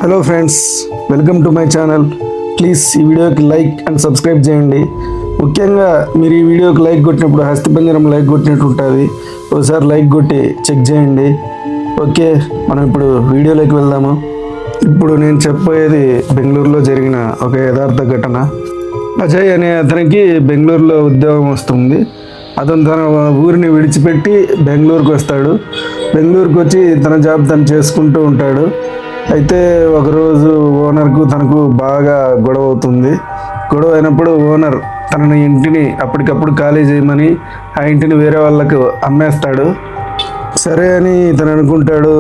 Hello friends, welcome to my channel. Please ఈ వీడియోకి like and subscribe చేయండి. ముఖ్యంగా మీరు ఈ వీడియోకి లైక్ కొట్టినప్పుడు హస్తిపంజరం లైక్ కొట్టినట్టు ఉంటుంది. ఒకసారి లైక్ కొట్టి చెక్ చేయండి. ఓకే, మనం ఇప్పుడు వీడియోలోకి వెళ్దాము. ఇప్పుడు నేను చెప్పబోయేది బెంగళూరులో జరిగిన ఒక యథార్థ ఘటన. అజయ్ అనే అతనికి బెంగళూరులో ఉద్యోగం వస్తుంది. అతను తన ఊరిని విడిచిపెట్టి బెంగళూరుకు వస్తాడు. బెంగళూరుకు వచ్చి తన జాబ్ తను చేసుకుంటూ ఉంటాడు. అయితే ఒకరోజు ఓనర్కు తనకు బాగా గొడవ అవుతుంది. గొడవ అయినప్పుడు ఓనర్ తనని ఇంటిని అప్పటికప్పుడు ఖాళీ చేయమని ఆ ఇంటిని వేరే వాళ్ళకు అమ్మేస్తాడు. సరే అని తను అనుకుంటాడు,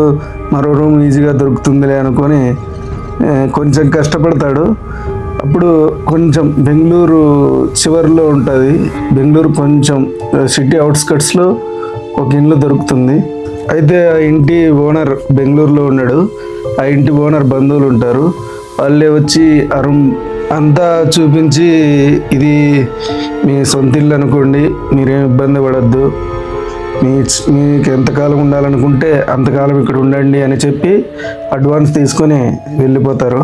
మరో రూమ్ ఈజీగా దొరుకుతుందిలే అనుకొని కొంచెం కష్టపడతాడు. అప్పుడు కొంచెం బెంగళూరు చివరిలో ఉంటుంది. బెంగళూరు కొంచెం సిటీ అవుట్స్కట్స్లో ఒక ఇల్లు దొరుకుతుంది. అయితే ఆ ఇంటి ఓనర్ బెంగళూరులో ఉన్నాడు. ఆ ఇంటి ఓనర్ బంధువులు ఉంటారు. వాళ్ళే వచ్చి ఆ రూమ్ అంతా చూపించి, ఇది మీ సొంత ఇల్లు అనుకోండి, మీరేం ఇబ్బంది పడద్దు, మీకు ఎంతకాలం ఉండాలనుకుంటే అంతకాలం ఇక్కడ ఉండండి అని చెప్పి అడ్వాన్స్ తీసుకొని వెళ్ళిపోతారు.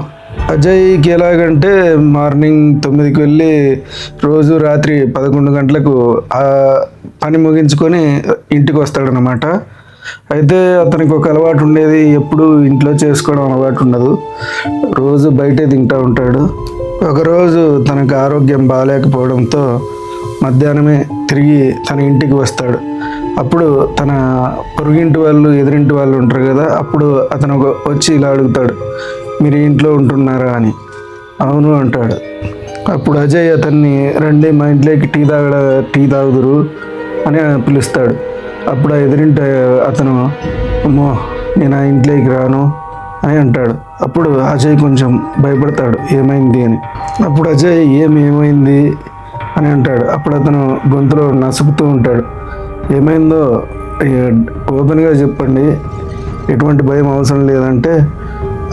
అజయ్కి ఎలాగంటే మార్నింగ్ 9కి వెళ్ళి రోజు రాత్రి 11 గంటలకు ఆ పని ముగించుకొని ఇంటికి వస్తాడనమాట. అయితే అతనికి ఒక అలవాటు ఉండేది, ఎప్పుడు ఇంట్లో చేసుకోవడం అలవాటు ఉండదు. రోజు బయటే తింటూ ఉంటాడు. ఒకరోజు తనకు ఆరోగ్యం బాగాలేకపోవడంతో మధ్యాహ్నమే తిరిగి తన ఇంటికి వస్తాడు. అప్పుడు తన పొరుగింటి వాళ్ళు, ఎదురింటి వాళ్ళు ఉంటారు కదా, అప్పుడు అతను వచ్చి ఇలా అడుగుతాడు, మీరు ఇంట్లో ఉంటున్నారా అని. అవును అంటాడు. అప్పుడు అజయ్ అతన్ని, రండి మా ఇంట్లోకి టీ తాగుదురు అని పిలుస్తాడు. అప్పుడు ఆ ఎదురింటి అతను, అమ్మో నేను ఆ ఇంట్లోకి రాను అని అంటాడు. అప్పుడు అజయ్ కొంచెం భయపడతాడు, ఏమైంది అని. అప్పుడు అజయ్ ఏమైంది అని అంటాడు. అప్పుడు అతను గొంతులో నసుకుతూ ఉంటాడు, ఏమైందో ఓపెన్గా చెప్పండి, ఎటువంటి భయం అవసరం లేదంటే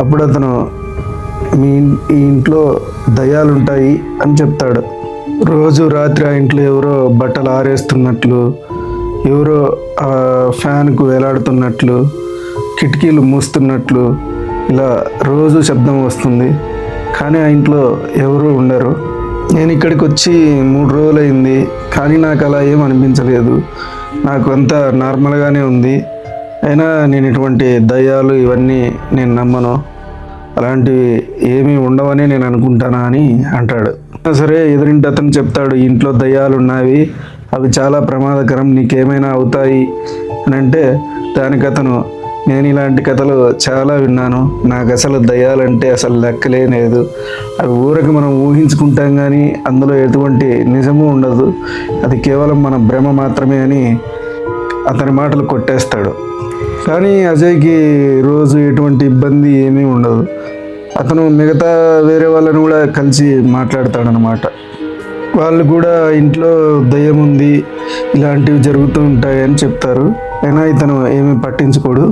అప్పుడు అతను, ఈ ఇంట్లో దయ్యాలు ఉంటాయి అని చెప్తాడు. రోజు రాత్రి ఆ ఇంట్లో ఎవరో బట్టలు ఆరేస్తున్నట్లు, ఎవరో ఫ్యాన్కు వేలాడుతున్నట్లు, కిటికీలు మూస్తున్నట్లు ఇలా రోజు శబ్దం వస్తుంది. కానీ ఆ ఇంట్లో ఎవరు ఉండరు. నేను ఇక్కడికి వచ్చి 3 రోజులైంది, కానీ నాకు అలా ఏం అనిపించలేదు. నాకు అంతా నార్మల్గానే ఉంది. అయినా నేను ఇటువంటి దయ్యాలు ఇవన్నీ నేను నమ్మను, అలాంటివి ఏమీ ఉండవని నేను అనుకుంటానా అని అంటాడు. సరే, ఎదురింటి అతను చెప్తాడు, ఇంట్లో దయ్యాలు ఉన్నవి, అవి చాలా ప్రమాదకరం, నీకేమైనా అవుతాయి అని అంటే దానికి అతను, నేను ఇలాంటి కథలు చాలా విన్నాను, నాకు అసలు దయ్యాలంటే అసలు లెక్కలే లేదు, అవి ఊరికి మనం ఊహించుకుంటాం కానీ అందులో ఎటువంటి నిజము ఉండదు, అది కేవలం మన భ్రమ మాత్రమే అని అతని మాటలు కొట్టేస్తాడు. కానీ అజయ్కి రోజు ఎటువంటి ఇబ్బంది ఏమీ ఉండదు. అతను మిగతా వేరే వాళ్ళని కూడా కలిసి మాట్లాడతాడనమాట. వాళ్ళు కూడా ఇంట్లో దయ్యం ఉంది, ఇలాంటివి జరుగుతూ ఉంటాయి అని చెప్తారు. అయినా ఇతను ఏమీ పట్టించుకోడు.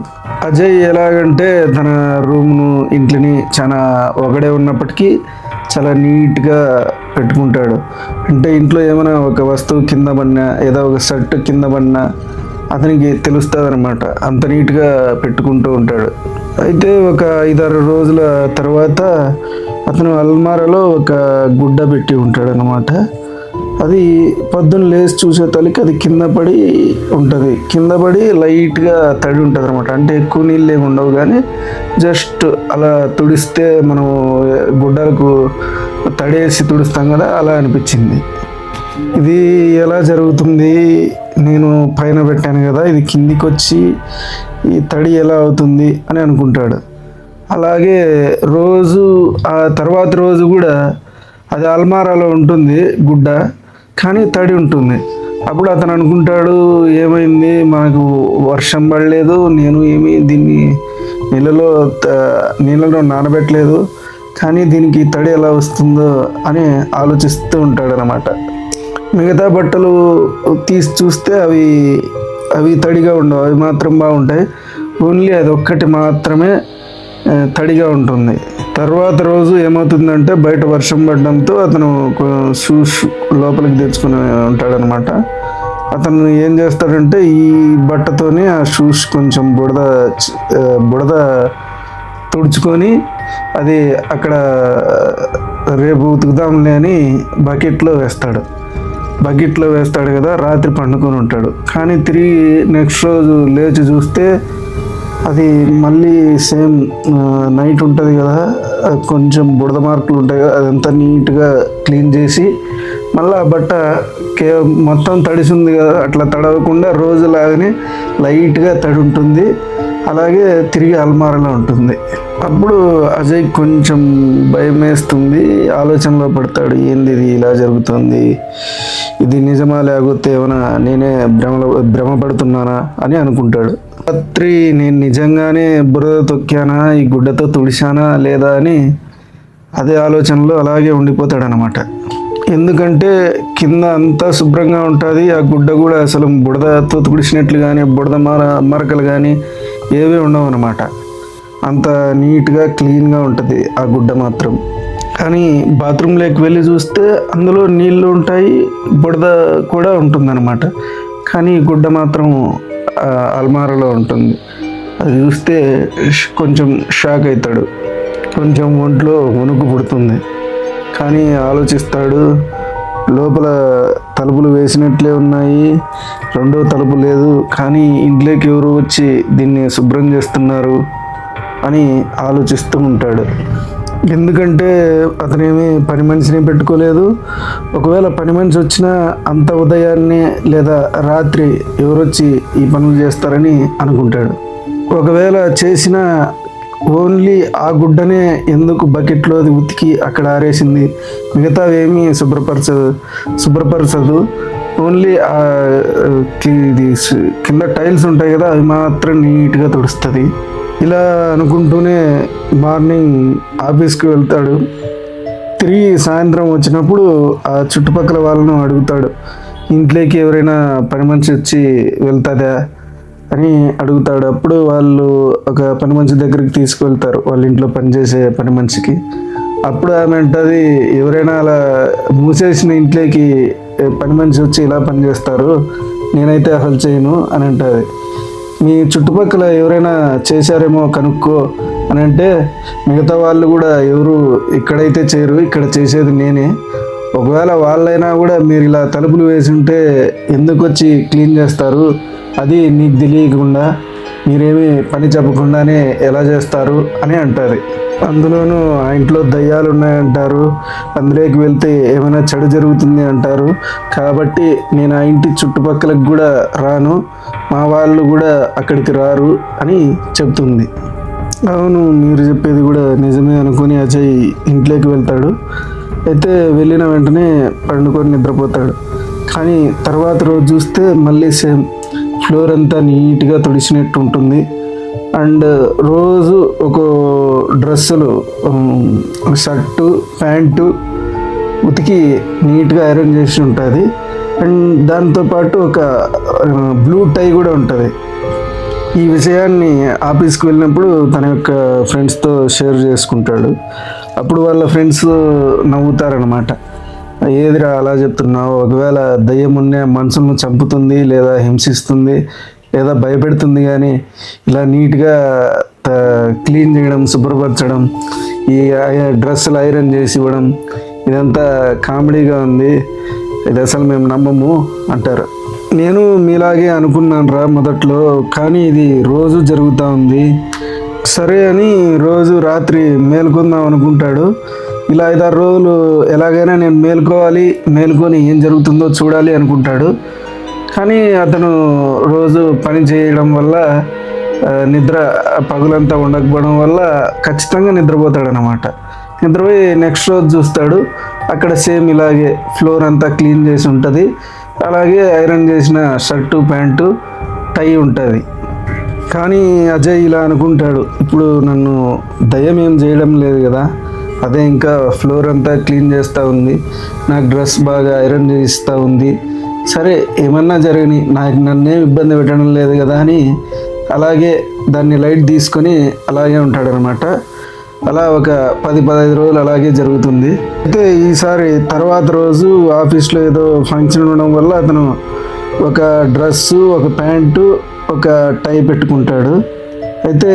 అజయ్ ఎలాగంటే తన రూమ్ను, ఇంటిని చాలా ఒకడే ఉన్నప్పటికీ చాలా నీట్గా పెట్టుకుంటాడు. అంటే ఇంట్లో ఏమైనా ఒక వస్తువు కింద పడినా, ఏదో ఒక షర్ట్ కింద పడినా అతనికి తెలుస్తుంది అనమాట. అంత నీట్గా పెట్టుకుంటూ ఉంటాడు. అయితే ఒక 5-6 రోజుల తర్వాత అతను అల్మారాలో ఒక గుడ్డ పెట్టి ఉంటాడు అనమాట. అది పొద్దున్న లేచి చూసే తల్లికి అది కింద పడి ఉంటుంది. కింద పడి లైట్గా తడి ఉంటుంది అనమాట. అంటే ఎక్కువ నీళ్ళు ఏమి ఉండవు, కానీ జస్ట్ అలా తుడిస్తే మనం గుడ్డలకు తడేసి తుడుస్తాం కదా, అలా అనిపించింది. ఇది ఎలా జరుగుతుంది, నేను పైన పెట్టాను కదా, ఇది కిందికి వచ్చి ఈ తడి ఎలా అవుతుంది అని అనుకుంటాడు. అలాగే రోజు ఆ తర్వాత రోజు కూడా అది అల్మారాలో ఉంటుంది గుడ్డ, కానీ తడి ఉంటుంది. అప్పుడు అతను అనుకుంటాడు, ఏమైంది, మనకు వర్షం పడలేదు, నేను ఏమీ దీన్ని నీళ్ళలో నానబెట్టలేదు, కానీ దీనికి తడి ఎలా వస్తుందో అని ఆలోచిస్తూ ఉంటాడు అనమాట. మిగతా బట్టలు తీసి చూస్తే అవి తడిగా ఉండవు, అవి మాత్రం బాగుంటాయి. ఓన్లీ అది ఒక్కటి మాత్రమే తడిగా ఉంటుంది. తర్వాత రోజు ఏమవుతుందంటే, బయట వర్షం పడడంతో అతను షూస్ లోపలికి తెచ్చుకుని ఉంటాడనమాట. అతను ఏం చేస్తాడంటే, ఈ బట్టతోనే ఆ షూస్ కొంచెం బుడద తుడుచుకొని అది అక్కడ రేపు ఉతుకుదాంలే అని బకెట్లో వేస్తాడు కదా, రాత్రి పండుకొని ఉంటాడు. కానీ తిరిగి నెక్స్ట్ రోజు లేచి చూస్తే అది మళ్ళీ సేమ్ నైట్ ఉంటుంది కదా, కొంచెం బురద మార్కులు ఉంటాయి కదా, అదంతా నీట్గా క్లీన్ చేసి మళ్ళీ ఆ బట్ట మొత్తం తడిసి ఉంది కదా, అట్లా తడవకుండా రోజులాగానే లైట్గా తడి ఉంటుంది. అలాగే తిరిగి అల్మారాలో ఉంటుంది. అప్పుడు అజయ్ కొంచెం భయం వేస్తుంది, ఆలోచనలో పడతాడు. ఏంది ఇది ఇలా జరుగుతుంది, ఇది నిజమా లేకపోతే ఏమైనా నేనే భ్రమపడుతున్నానా అని అనుకుంటాడు. రాత్రి నేను నిజంగానే బురద తొక్కానా, ఈ గుడ్డతో తుడిచానా లేదా అని అదే ఆలోచనలో అలాగే ఉండిపోతాడు అనమాట. ఎందుకంటే కింద అంతా శుభ్రంగా ఉంటుంది, ఆ గుడ్డ కూడా అసలు బుడదతో తుడిచినట్లు కానీ బుడద మరకలు కానీ ఏవీ ఉండవు అనమాట. అంత నీట్గా క్లీన్గా ఉంటుంది ఆ గుడ్డ మాత్రం. కానీ బాత్రూంలోకి వెళ్ళి చూస్తే అందులో నీళ్ళు ఉంటాయి, బుడద కూడా ఉంటుందన్నమాట. కానీ ఈ గుడ్డ మాత్రం అల్మారాలో ఉంటుంది. అది చూస్తే కొంచెం షాక్ అవుతాడు, కొంచెం ఒంట్లో వణుకు పుడుతుంది. కానీ ఆలోచిస్తాడు, లోపల తలుపులు వేసినట్లే ఉన్నాయి, రెండో తలుపు లేదు, కానీ ఇంట్లోకి ఎవరు వచ్చి దీన్ని శుభ్రం చేస్తున్నారు అని ఆలోచిస్తూ ఉంటాడు. ఎందుకంటే అతనేమి పని మనిషిని పెట్టుకోలేదు. ఒకవేళ పని మనిషి వచ్చినా అంత ఉదయాన్నే లేదా రాత్రి ఎవరు వచ్చి ఈ పనులు చేస్తారని అనుకుంటాడు. ఒకవేళ చేసిన ఓన్లీ ఆ గుడ్డనే ఎందుకు బకెట్లో ఉతికి అక్కడ ఆరేసింది, మిగతావేమీ శుభ్రపరచదు. ఓన్లీ ఇది కింద టైల్స్ ఉంటాయి కదా, అవి మాత్రం నీట్గా తుడుస్తుంది. ఇలా అనుకుంటూనే మార్నింగ్ ఆఫీస్కి వెళ్తాడు. తిరిగి సాయంత్రం వచ్చినప్పుడు ఆ చుట్టుపక్కల వాళ్ళను అడుగుతాడు, ఇంట్లోకి ఎవరైనా పని మనిషి వచ్చి వెళ్తుందా అని అడుగుతాడు. అప్పుడు వాళ్ళు ఒక పని మనిషి దగ్గరికి తీసుకువెళ్తారు, వాళ్ళ ఇంట్లో పనిచేసే పని మనిషికి. అప్పుడు ఆమె అంటుంది, ఎవరైనా అలా మూసేసిన ఇంట్లోకి పని మనిషి వచ్చి ఇలా పనిచేస్తారు, నేనైతే అసలు చేయను అని అంటుంది. మీ చుట్టుపక్కల ఎవరైనా చేశారేమో కనుక్కో అని అంటే, మిగతా వాళ్ళు కూడా ఎవరు ఇక్కడైతే చేయరు, ఇక్కడ చేసేది నేనే. ఒకవేళ వాళ్ళైనా కూడా మీరు ఇలా తలుపులు వేసి ఉంటే ఎందుకు వచ్చి క్లీన్ చేస్తారు, అది నీకు తెలియకుండా మీరేమీ పని చెప్పకుండానే ఎలా చేస్తారు అని అంటారు. అందులోనూ ఆ ఇంట్లో దయ్యాలు ఉన్నాయంటారు, అందులోకి వెళ్తే ఏమైనా చెడు జరుగుతుంది అంటారు. కాబట్టి నేను ఆ ఇంటి చుట్టుపక్కలకు కూడా రాను, మా వాళ్ళు కూడా అక్కడికి రారు అని చెప్తుంది. అవును, మీరు చెప్పేది కూడా నిజమే అనుకుని అజయ్ ఇంట్లోకి వెళ్తాడు. అయితే వెళ్ళిన వెంటనే పండుకొని నిద్రపోతాడు. కానీ తర్వాత రోజు చూస్తే మళ్ళీ సేమ్ ఫ్లోర్ అంతా నీట్గా తుడిచినట్టు ఉంటుంది. అండ్ రోజు ఒక డ్రెస్సులు, షర్టు, ప్యాంటు ఉతికి నీట్గా ఐరన్ చేసి ఉంటుంది. అండ్ దాంతోపాటు ఒక బ్లూ టై కూడా ఉంటుంది. ఈ విషయాన్ని ఆఫీస్కి వెళ్ళినప్పుడు తన యొక్క ఫ్రెండ్స్తో షేర్ చేసుకుంటాడు. అప్పుడు వాళ్ళ ఫ్రెండ్స్ నవ్వుతారనమాట, ఏదిరా అలా చెప్తున్నావు, ఒకవేళ దయ్యం ఉన్న మనుషులను చంపుతుంది లేదా హింసిస్తుంది లేదా భయపెడుతుంది, కానీ ఇలా నీట్గా క్లీన్ చేయడం, శుభ్రపరచడం, ఈ డ్రెస్సులు ఐరన్ చేసి ఇవ్వడం, ఇదంతా కామెడీగా ఉంది, ఇది అసలు మేము నమ్మము అంటారు. నేను మీలాగే అనుకున్నాను రా మొదట్లో, కానీ ఇది రోజు జరుగుతూ ఉంది. సరే అని రోజు రాత్రి మేల్కొందాం అనుకుంటాడు. ఇలా 5-6 రోజులు ఎలాగైనా నేను మేల్కొని ఏం జరుగుతుందో చూడాలి అనుకుంటాడు. కానీ అతను రోజు పని చేయడం వల్ల నిద్ర పగులంతా ఉండకపోవడం వల్ల ఖచ్చితంగా నిద్రపోతాడనమాట. నిద్రపోయి నెక్స్ట్ రోజు చూస్తాడు, అక్కడ సేమ్ ఇలాగే ఫ్లోర్ అంతా క్లీన్ చేసి ఉంటుంది, అలాగే ఐరన్ చేసిన షర్టు, ప్యాంటు, టై ఉంటుంది. కానీ అజయ్ ఇలా అనుకుంటాడు, ఇప్పుడు నన్ను దయ్యం ఏం చేయడం లేదు కదా, అదే ఇంకా ఫ్లోర్ అంతా క్లీన్ చేస్తూ ఉంది, నాకు డ్రెస్ బాగా ఐరన్ చేస్తూ ఉంది, సరే ఏమన్నా జరగని, నన్నేం ఇబ్బంది పెట్టడం లేదు కదా అని అలాగే దాన్ని లైట్ తీసుకొని అలాగే ఉంటాడనమాట. అలా ఒక 10-15 రోజులు అలాగే జరుగుతుంది. అయితే ఈసారి తర్వాత రోజు ఆఫీస్లో ఏదో ఫంక్షన్ ఉండడం వల్ల అతను ఒక డ్రెస్సు, ఒక ప్యాంటు, ఒక టై పెట్టుకుంటాడు. అయితే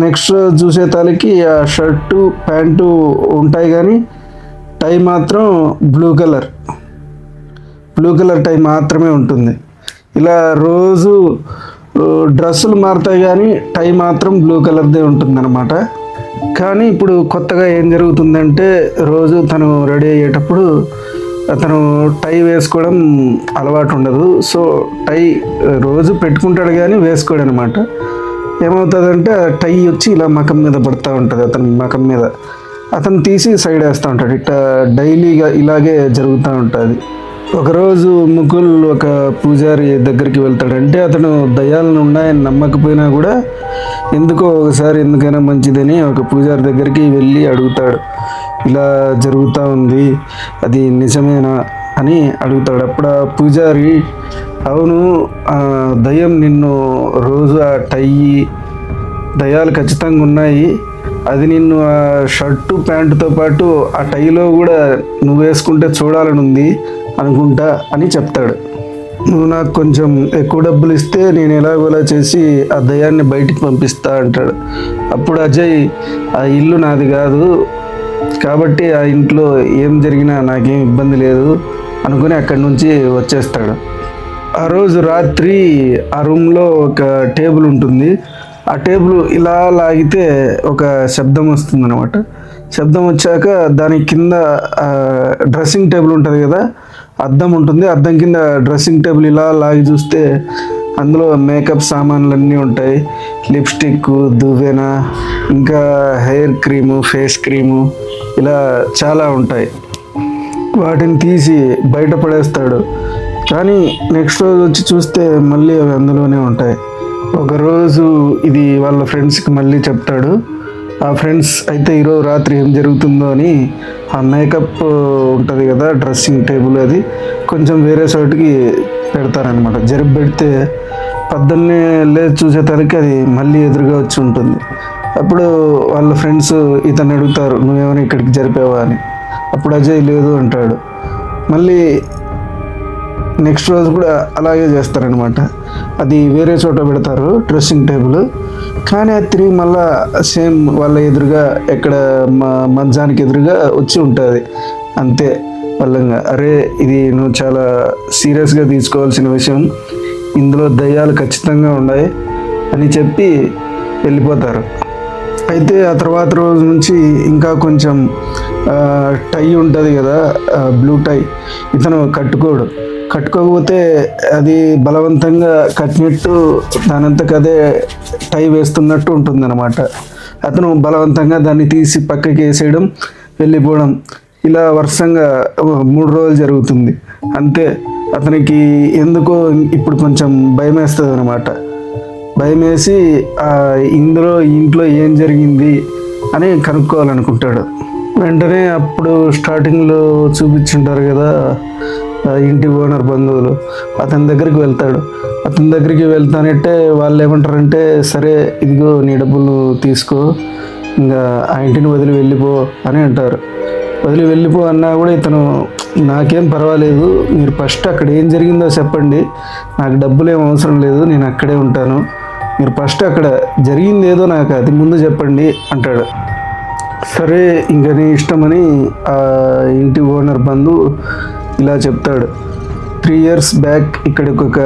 నెక్స్ట్ చూసే తాలికి ఆ షర్టు ప్యాంటు ఉంటాయి కానీ టై మాత్రం బ్లూ కలర్ టై మాత్రమే ఉంటుంది. ఇలా రోజు డ్రెస్సులు మారుతాయి కానీ టై మాత్రం బ్లూ కలర్దే ఉంటుంది అనమాట. కానీ ఇప్పుడు కొత్తగా ఏం జరుగుతుందంటే రోజు తను రెడీ అయ్యేటప్పుడు అతను టై వేసుకోవడం అలవాటు ఉండదు. సో టై రోజు పెట్టుకుంటాడు కానీ వేసుకోడు అనమాట. ఏమవుతుందంటే ఆ టై వచ్చి ఇలా మకం మీద పడుతూ ఉంటుంది, అతని మకం మీద. అతను తీసి సైడ్ వేస్తూ ఉంటాడు. ఇట్లా డైలీగా ఇలాగే జరుగుతూ ఉంటుంది. ఒకరోజు ముకుల్ ఒక పూజారి దగ్గరికి వెళ్తాడంటే అతను దయ్యాలను ఉన్నాయని నమ్మకపోయినా కూడా ఎందుకైనా మంచిదని ఒక పూజారి దగ్గరికి వెళ్ళి అడుగుతాడు. ఇలా జరుగుతూ ఉంది, అది నిజమేనా అని అడుగుతాడు. అప్పుడు ఆ పూజారి, అవును, దయ్యం నిన్ను రోజు ఆ టై దయ్యాలు ఖచ్చితంగా ఉన్నాయి, అది నిన్ను ఆ షర్టు ప్యాంటుతో పాటు ఆ టైలో కూడా నువ్వు వేసుకుంటే చూడాలని ఉంది అనుకుంటా అని చెప్తాడు. నువ్వు నాకు కొంచెం ఎక్కువ డబ్బులు ఇస్తే నేను ఎలాగోలా చేసి ఆ దయ్యాన్ని బయటికి పంపిస్తా అంటాడు. అప్పుడు అజయ్, ఆ ఇల్లు నాది కాదు కాబట్టి ఆ ఇంట్లో ఏం జరిగినా నాకేం ఇబ్బంది లేదు అనుకుని అక్కడి నుంచి వచ్చేస్తాడు. ఆ రోజు రాత్రి ఆ రూమ్లో ఒక టేబుల్ ఉంటుంది. ఆ టేబుల్ ఇలా లాగితే ఒక శబ్దం వస్తుంది అనమాట. శబ్దం వచ్చాక దాని కింద డ్రెస్సింగ్ టేబుల్ ఉంటుంది కదా, అద్దం ఉంటుంది. అద్దం కింద డ్రెస్సింగ్ టేబుల్ ఇలా లాగి చూస్తే అందులో మేకప్ సామాన్లు ఉంటాయి. లిప్స్టిక్, దువ్వెన, ఇంకా హెయిర్ క్రీము, ఫేస్ క్రీము, ఇలా చాలా ఉంటాయి. వాటిని తీసి బయట పడేస్తాడు. కానీ నెక్స్ట్ రోజు వచ్చి చూస్తే మళ్ళీ అవి అందులోనే ఉంటాయి. ఒకరోజు ఇది వాళ్ళ ఫ్రెండ్స్కి మళ్ళీ చెప్తాడు. ఆ ఫ్రెండ్స్ అయితే ఈరోజు రాత్రి ఏం జరుగుతుందో అని ఆ మేకప్ ఉంటుంది కదా డ్రెస్సింగ్ టేబుల్, అది కొంచెం వేరే చోటుకి పెడతారనమాట. జరిపి పెడితే పొద్దున్నే లేచి చూసేసరికి అది మళ్ళీ ఎదురుగా వచ్చి ఉంటుంది. అప్పుడు వాళ్ళ ఫ్రెండ్స్ ఇతను అడుగుతారు, నువ్వేమైనా ఇక్కడికి జరిపావా అని. అప్పుడు అజయ్ లేదు అంటాడు. మళ్ళీ నెక్స్ట్ రోజు కూడా అలాగే చేస్తారనమాట. అది వేరే చోట పెడతారు డ్రెస్సింగ్ టేబుల్, కానీ అది తిరిగి మళ్ళా సేమ్ వాళ్ళ ఎదురుగా ఎక్కడ మంచానికి ఎదురుగా వచ్చి ఉంటుంది. అంతే వాళ్ళంగా, అరే ఇది నువ్వు చాలా సీరియస్గా తీసుకోవాల్సిన విషయం, ఇందులో దయ్యాలు ఖచ్చితంగా ఉన్నాయి అని చెప్పి వెళ్ళిపోతారు. అయితే ఆ తర్వాత రోజు నుంచి ఇంకా కొంచెం టై ఉంటుంది కదా బ్లూ టై, ఇతను కట్టుకోకపోతే అది బలవంతంగా కట్టినట్టు దానంతకదే టై వేస్తున్నట్టు ఉంటుందన్నమాట. అతను బలవంతంగా దాన్ని తీసి పక్కకి వేసేయడం, వెళ్ళిపోవడం, ఇలా వరుసంగా 3 రోజులు జరుగుతుంది. అంతే అతనికి ఎందుకో ఇప్పుడు కొంచెం భయం వేస్తుంది అనమాట. భయం వేసి ఇంట్లో ఏం జరిగింది అని కనుక్కోవాలనుకుంటాడు. వెంటనే అప్పుడు స్టార్టింగ్లో చూపించుంటారు కదా ఇంటి ఓనర్ బంధువులు, అతని దగ్గరికి వెళ్తాడు. అతని దగ్గరికి వెళ్తానంటే వాళ్ళు ఏమంటారంటే, సరే ఇదిగో నీ డబ్బులు తీసుకో, ఇంకా ఆ ఇంటిని వదిలి వెళ్ళిపో అని అంటారు. వదిలి వెళ్ళిపో అన్నా కూడా ఇతను, నాకేం పర్వాలేదు, మీరు ఫస్ట్ అక్కడ ఏం జరిగిందో చెప్పండి, నాకు డబ్బులు ఏం అవసరం లేదు, నేను అక్కడే ఉంటాను, మీరు ఫస్ట్ అక్కడ జరిగింది ఏదో నాకు అది ముందు చెప్పండి అంటాడు. సరే ఇంకా నీ ఇష్టమని ఆ ఇంటి ఓనర్ బంధువు ఇలా చెప్తాడు. 3 years బ్యాక్ ఇక్కడికి ఒక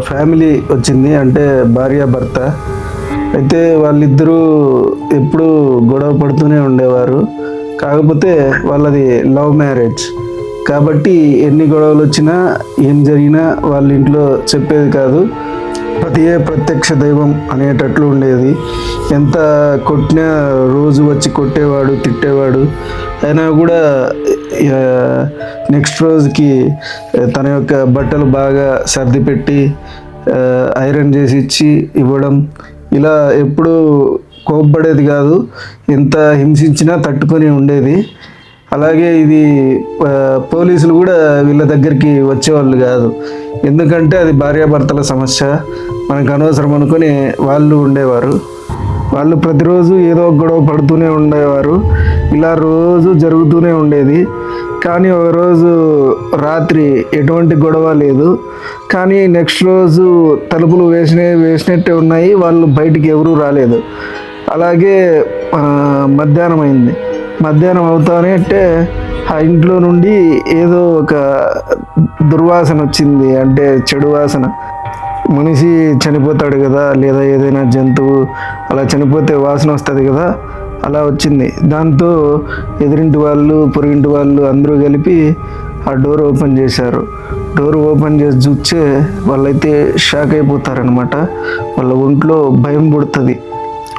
ఫ్యామిలీ వచ్చింది, అంటే భార్యాభర్త. అయితే వాళ్ళిద్దరూ ఎప్పుడూ గొడవ పడుతూనే ఉండేవారు. కాకపోతే వాళ్ళది లవ్ మ్యారేజ్ కాబట్టి ఎన్ని గొడవలు వచ్చినా ఏం జరిగినా వాళ్ళ ఇంట్లో చెప్పేది కాదు. పతియే ప్రత్యక్ష దైవం అనేటట్లు ఉండేది. ఎంత కొట్టినా రోజు వచ్చి కొట్టేవాడు, తిట్టేవాడు. అయినా కూడా నెక్స్ట్ రోజుకి తన యొక్క బట్టలు బాగా సర్ది పెట్టి ఐరన్ చేసి ఇచ్చి ఇవ్వడం, ఇలా ఎప్పుడూ కోప్పడేది కాదు. ఎంత హింసించినా తట్టుకొని ఉండేది. అలాగే ఇది పోలీసులు కూడా వీళ్ళ దగ్గరికి వచ్చేవాళ్ళు కాదు, ఎందుకంటే అది భార్యాభర్తల సమస్య, మనకు అనవసరం అనుకుని వాళ్ళు ఉండేవారు. వాళ్ళు ప్రతిరోజు ఏదో గొడవ పడుతూనే ఉండేవారు. ఇలా రోజు జరుగుతూనే ఉండేది. కానీ ఒకరోజు రాత్రి ఎటువంటి గొడవ లేదు. కానీ నెక్స్ట్ రోజు తలుపులు వేసినట్టే ఉన్నాయి, వాళ్ళు బయటికి ఎవరూ రాలేదు. అలాగే మధ్యాహ్నం అయింది. మధ్యాహ్నం అవుతానే అంటే ఆ ఇంట్లో నుండి ఏదో ఒక దుర్వాసన వచ్చింది, అంటే చెడు వాసన. మనిషి చనిపోతాడు కదా, లేదా ఏదైనా జంతువు అలా చనిపోతే వాసన వస్తుంది కదా, అలా వచ్చింది. దాంతో ఎదురింటి వాళ్ళు పొరుగింటి వాళ్ళు అందరూ కలిపి ఆ డోర్ ఓపెన్ చేశారు. డోర్ ఓపెన్ చేసి చూస్తే వాళ్ళైతే షాక్ అయిపోతారనమాట. వాళ్ళ ఒంట్లో భయం పుడుతుంది.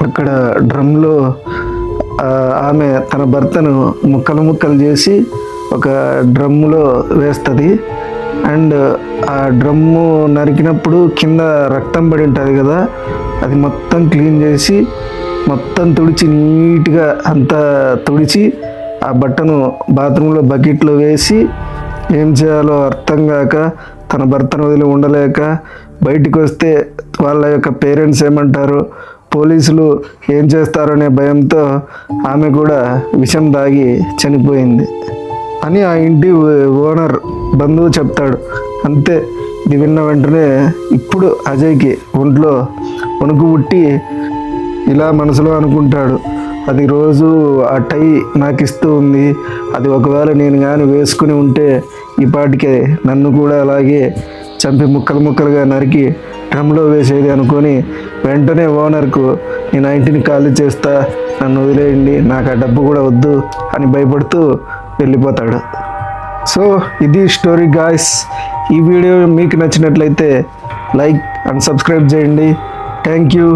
అక్కడ డ్రమ్లో ఆమె తన భర్తను ముక్కలు చేసి ఒక డ్రమ్ములో వేస్తుంది. అండ్ ఆ డ్రమ్ము నరికినప్పుడు కింద రక్తం పడి ఉంటుంది కదా, అది మొత్తం క్లీన్ చేసి మొత్తం తుడిచి నీట్గా అంతా తుడిచి ఆ బట్టను బాత్రూంలో బకెట్లో వేసి ఏం చేయాలో అర్థం కాక తన భర్తను వదిలి ఉండలేక బయటికి వస్తే వాళ్ళ యొక్క పేరెంట్స్ ఏమంటారు, పోలీసులు ఏం చేస్తారనే భయంతో ఆమె కూడా విషం తాగి చనిపోయింది అని ఆ ఇంటి ఓనర్ బంధువు చెప్తాడు. అంతే, ఇది విన్న వెంటనే ఇప్పుడు అజయ్కి ఒంట్లో వణుకు పుట్టి ఇలా మనసులో అనుకుంటాడు, అది రోజు ఆ టై నాకు ఇస్తూ ఉంది, అది ఒకవేళ నేను కానీ వేసుకుని ఉంటే ఈ పాటికే నన్ను కూడా అలాగే చంపి ముక్కలుగా నరికి డ్రమ్లో వేసేది అనుకొని వెంటనే ఓనర్కు నేను ఆ ఇంటిని ఖాళీ చేస్తా, నన్ను వదిలేయండి, నాకు ఆ డబ్బు కూడా వద్దు అని భయపడుతూ వెళ్ళిపోతాడు. సో ఇది స్టోరీ గాయ్స్. ఈ వీడియో మీకు నచ్చినట్లయితే లైక్ అండ్ సబ్స్క్రైబ్ చేయండి. Thank you.